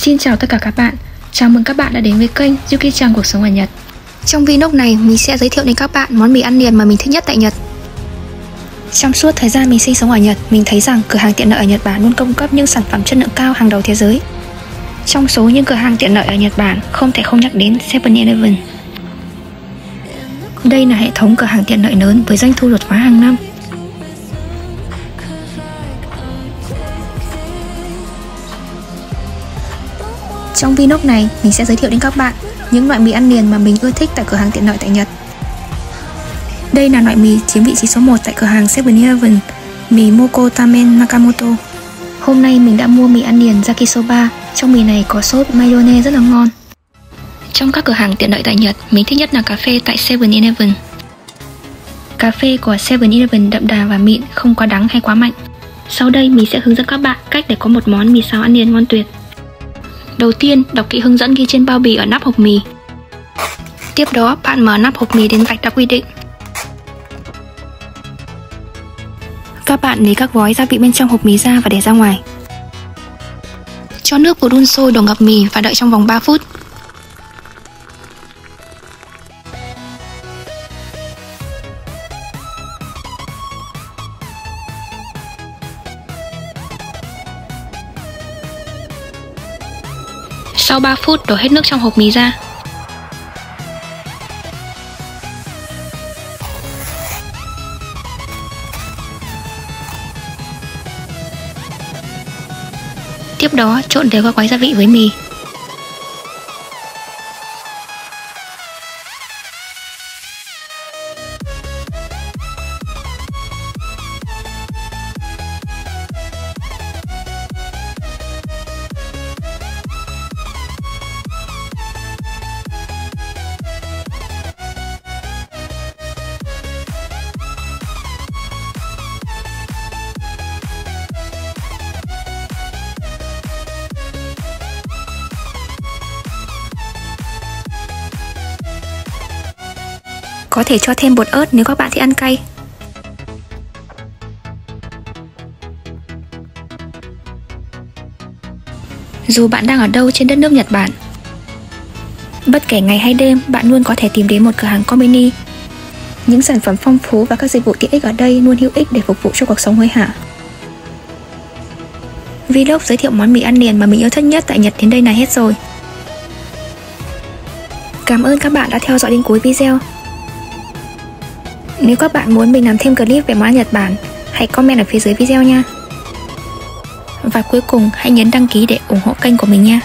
Xin chào tất cả các bạn, chào mừng các bạn đã đến với kênh Yuki-chan cuộc sống ở Nhật. Trong video này mình sẽ giới thiệu đến các bạn món mì ăn liền mà mình thích nhất tại Nhật. Trong suốt thời gian mình sinh sống ở Nhật, mình thấy rằng cửa hàng tiện lợi ở Nhật Bản luôn cung cấp những sản phẩm chất lượng cao hàng đầu thế giới. Trong số những cửa hàng tiện lợi ở Nhật Bản, không thể không nhắc đến 7-Eleven. Đây là hệ thống cửa hàng tiện lợi lớn với doanh thu đột phá hàng năm. Trong video này, mình sẽ giới thiệu đến các bạn những loại mì ăn liền mà mình ưa thích tại cửa hàng tiện lợi tại Nhật. Đây là loại mì chiếm vị trí số 1 tại cửa hàng 7-Eleven, mì Moko Tamen Nakamoto. Hôm nay mình đã mua mì ăn liền Yakisoba, trong mì này có sốt mayonnaise rất là ngon. Trong các cửa hàng tiện lợi tại Nhật, mình thích nhất là cà phê tại 7-Eleven. Cà phê của 7-Eleven đậm đà và mịn, không quá đắng hay quá mạnh. Sau đây mình sẽ hướng dẫn các bạn cách để có một món mì xào ăn liền ngon tuyệt. Đầu tiên, đọc kỹ hướng dẫn ghi trên bao bì ở nắp hộp mì. Tiếp đó, bạn mở nắp hộp mì đến vạch đã quy định. Các bạn lấy các gói gia vị bên trong hộp mì ra và để ra ngoài. Cho nước vào đun sôi đổ ngập mì và đợi trong vòng 3 phút. Sau 3 phút, đổ hết nước trong hộp mì ra. Tiếp đó, trộn đều các gói gia vị với mì. Có thể cho thêm bột ớt nếu các bạn thích ăn cay. Dù bạn đang ở đâu trên đất nước Nhật Bản, bất kể ngày hay đêm, bạn luôn có thể tìm đến một cửa hàng konbini. Những sản phẩm phong phú và các dịch vụ tiện ích ở đây luôn hữu ích để phục vụ cho cuộc sống hối hả. Vlog giới thiệu món mì ăn liền mà mình yêu thích nhất tại Nhật đến đây là hết rồi. Cảm ơn các bạn đã theo dõi đến cuối video. Nếu các bạn muốn mình làm thêm clip về món ăn Nhật Bản, hãy comment ở phía dưới video nha. Và cuối cùng, hãy nhấn đăng ký để ủng hộ kênh của mình nha.